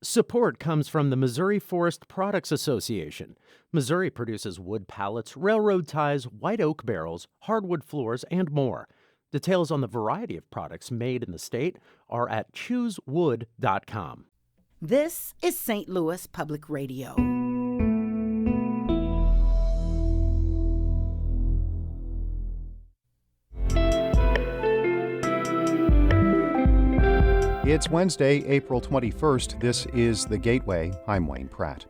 Support comes from the Missouri Forest Products Association. Missouri produces wood pallets, railroad ties, white oak barrels, hardwood floors, and more. Details on the variety of products made in the state are at choosewood.com. This is St. Louis Public Radio. It's Wednesday, April 21st. This is The Gateway. I'm Wayne Pratt.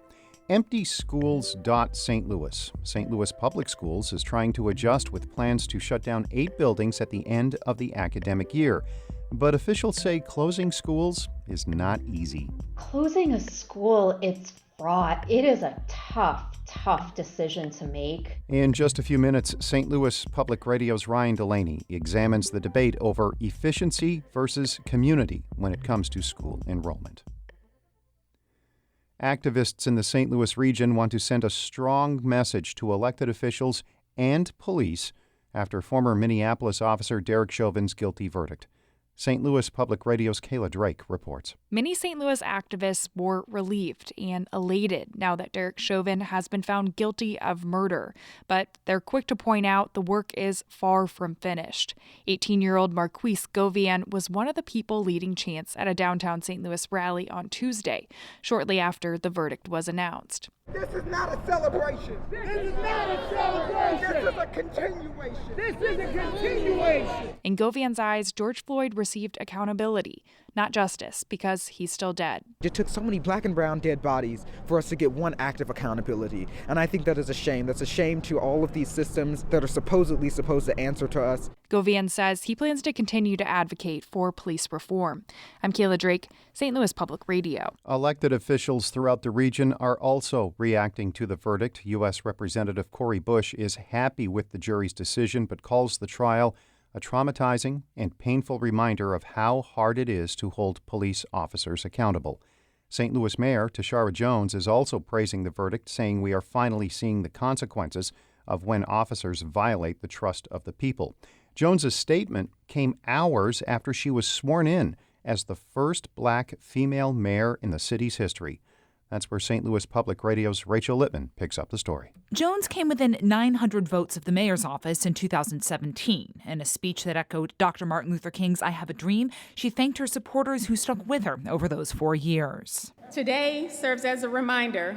EmptySchools.St. Louis. St. Louis Public Schools is trying to adjust with plans to shut down 8 buildings at the end of the academic year. But officials say closing schools is not easy. Closing a school, it's fraught. It is a tough decision to make. In just a few minutes, St. Louis Public Radio's Ryan Delaney examines the debate over efficiency versus community when it comes to school enrollment. Activists in the St. Louis region want to send a strong message to elected officials and police after former Minneapolis officer Derek Chauvin's guilty verdict. St. Louis Public Radio's Kayla Drake reports. Many St. Louis activists were relieved and elated now that Derek Chauvin has been found guilty of murder. But they're quick to point out the work is far from finished. 18-year-old Marquise Govian was one of the people leading chants at a downtown St. Louis rally on Tuesday, shortly after the verdict was announced. This is not a celebration. This is not a celebration. This is a continuation. This is a continuation. In Govian's eyes, George Floyd received accountability, not justice, because he's still dead. It took so many black and brown dead bodies for us to get one act of accountability. And I think that is a shame. That's a shame to all of these systems that are supposedly supposed to answer to us. Govian says he plans to continue to advocate for police reform. I'm Kayla Drake, St. Louis Public Radio. Elected officials throughout the region are also reacting to the verdict. U.S. Representative Cori Bush is happy with the jury's decision, but calls the trial a traumatizing and painful reminder of how hard it is to hold police officers accountable. St. Louis Mayor Tashara Jones is also praising the verdict, saying we are finally seeing the consequences of when officers violate the trust of the people. Jones's statement came hours after she was sworn in as the first black female mayor in the city's history. That's where St. Louis Public Radio's Rachel Littman picks up the story. Jones came within 900 votes of the mayor's office in 2017. In a speech that echoed Dr. Martin Luther King's I Have a Dream, she thanked her supporters who stuck with her over those 4 years. Today serves as a reminder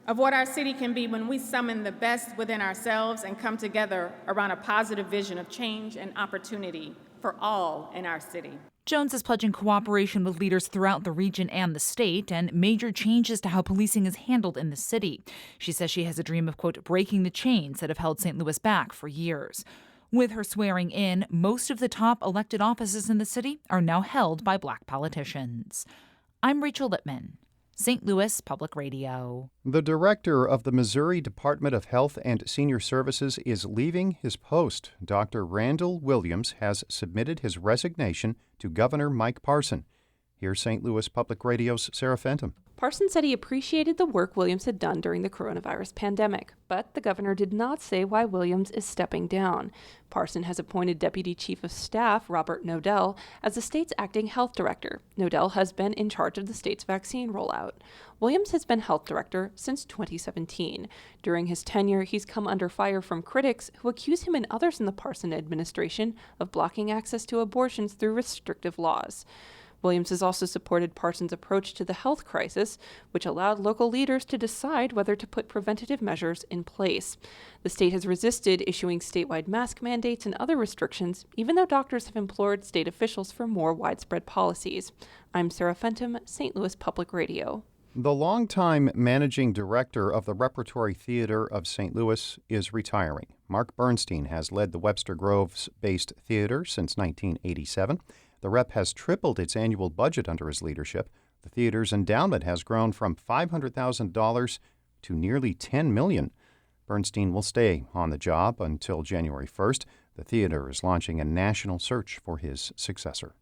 of what our city can be when we summon the best within ourselves and come together around a positive vision of change and opportunity for all in our city. Jones is pledging cooperation with leaders throughout the region and the state and major changes to how policing is handled in the city. She says she has a dream of, quote, breaking the chains that have held St. Louis back for years. With her swearing in, most of the top elected offices in the city are now held by black politicians. I'm Rachel Littman, St. Louis Public Radio. The director of the Missouri Department of Health and Senior Services is leaving his post. Dr. Randall Williams has submitted his resignation to Governor Mike Parson. Here's St. Louis Public Radio's Sarah Fenton. Parson said he appreciated the work Williams had done during the coronavirus pandemic, but the governor did not say why Williams is stepping down. Parson has appointed Deputy Chief of Staff Robert Nodell as the state's acting health director. Nodell has been in charge of the state's vaccine rollout. Williams has been health director since 2017. During his tenure, he's come under fire from critics who accuse him and others in the Parson administration of blocking access to abortions through restrictive laws. Williams has also supported Parson's approach to the health crisis, which allowed local leaders to decide whether to put preventative measures in place. The state has resisted issuing statewide mask mandates and other restrictions, even though doctors have implored state officials for more widespread policies. I'm Sarah Fenton, St. Louis Public Radio. The longtime managing director of the Repertory Theater of St. Louis is retiring. Mark Bernstein has led the Webster Groves-based theater since 1987. The Rep has tripled its annual budget under his leadership. The theater's endowment has grown from $500,000 to nearly $10 million. Bernstein will stay on the job until January 1st. The theater is launching a national search for his successor.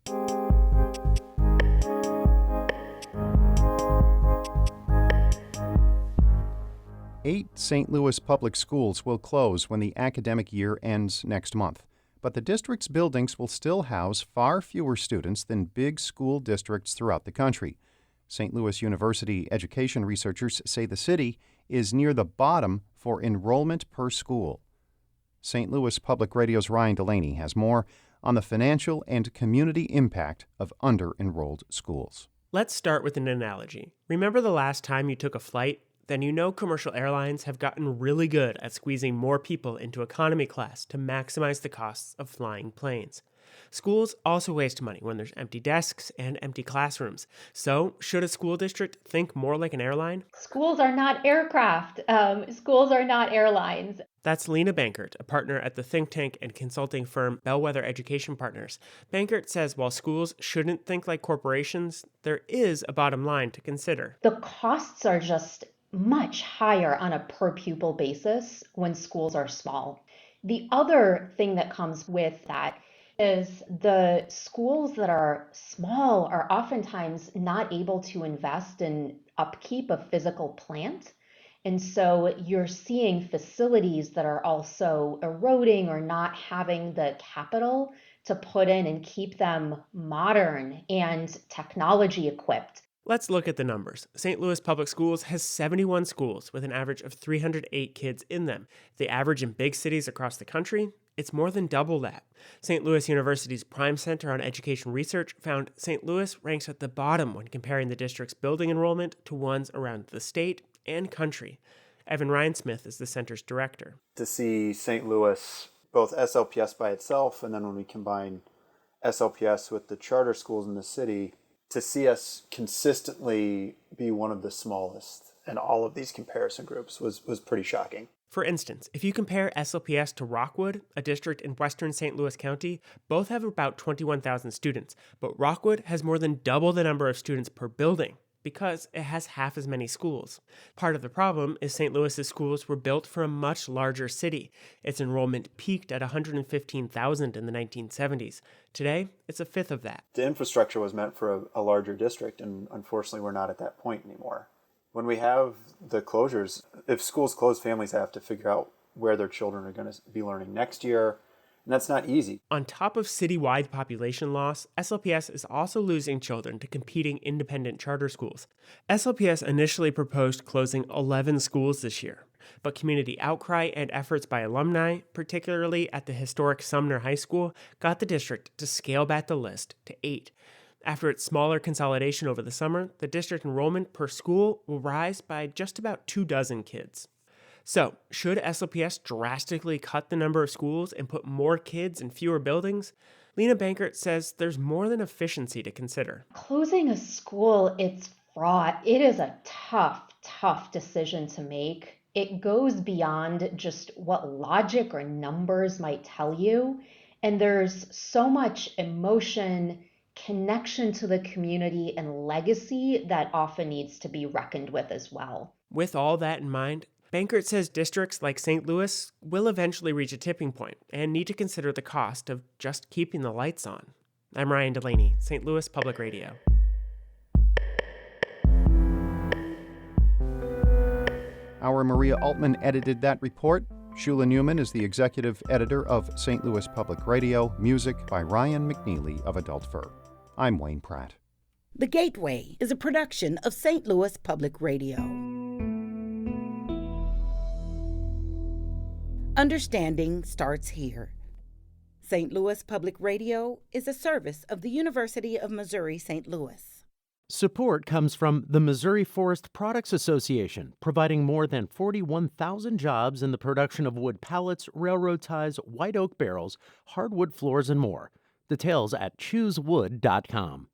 Eight St. Louis public schools will close when the academic year ends next month. But the district's buildings will still house far fewer students than big school districts throughout the country. St. Louis University education researchers say the city is near the bottom for enrollment per school. St. Louis Public Radio's Ryan Delaney has more on the financial and community impact of under-enrolled schools. Let's start with an analogy. Remember the last time you took a flight? Then you know commercial airlines have gotten really good at squeezing more people into economy class to maximize the costs of flying planes. Schools also waste money when there's empty desks and empty classrooms. So, should a school district think more like an airline? Schools are not aircraft. Schools are not airlines. That's Lena Bankert, a partner at the think tank and consulting firm Bellwether Education Partners. Bankert says while schools shouldn't think like corporations, there is a bottom line to consider. The costs are just much higher on a per pupil basis when schools are small. The other thing that comes with that is the schools that are small are oftentimes not able to invest in upkeep of physical plant. And so you're seeing facilities that are also eroding or not having the capital to put in and keep them modern and technology equipped. Let's look at the numbers. St. Louis Public Schools has 71 schools with an average of 308 kids in them. The average in big cities across the country, it's more than double that. St. Louis University's Prime Center on Education Research found St. Louis ranks at the bottom when comparing the district's building enrollment to ones around the state and country. Evan Ryan-Smith is the center's director. To see St. Louis, both SLPS by itself, and then when we combine SLPS with the charter schools in the city, to see us consistently be one of the smallest in all of these comparison groups was pretty shocking. For instance, if you compare SLPS to Rockwood, a district in western St. Louis County, both have about 21,000 students, but Rockwood has more than double the number of students per building because it has half as many schools. Part of the problem is St. Louis's schools were built for a much larger city. Its enrollment peaked at 115,000 in the 1970s. Today, it's a fifth of that. The infrastructure was meant for a larger district, and unfortunately we're not at that point anymore. When we have the closures, if schools close, families have to figure out where their children are going to be learning next year, and that's not easy. On top of citywide population loss, SLPS is also losing children to competing independent charter schools. SLPS initially proposed closing 11 schools this year, but community outcry and efforts by alumni, particularly at the historic Sumner High School, got the district to scale back the list to 8. After its smaller consolidation over the summer, the district enrollment per school will rise by just about 24 kids. So, should SLPS drastically cut the number of schools and put more kids in fewer buildings? Lena Bankert says there's more than efficiency to consider. Closing a school, it's fraught. It is a tough decision to make. It goes beyond just what logic or numbers might tell you. And there's so much emotion, connection to the community, and legacy that often needs to be reckoned with as well. With all that in mind, Bankert says districts like St. Louis will eventually reach a tipping point and need to consider the cost of just keeping the lights on. I'm Ryan Delaney, St. Louis Public Radio. Our Maria Altman edited that report. Shula Newman is the executive editor of St. Louis Public Radio. Music by Ryan McNeely of Adult Fur. I'm Wayne Pratt. The Gateway is a production of St. Louis Public Radio. Understanding starts here. St. Louis Public Radio is a service of the University of Missouri St. Louis. Support comes from the Missouri Forest Products Association, providing more than 41,000 jobs in the production of wood pallets, railroad ties, white oak barrels, hardwood floors, and more. Details at choosewood.com.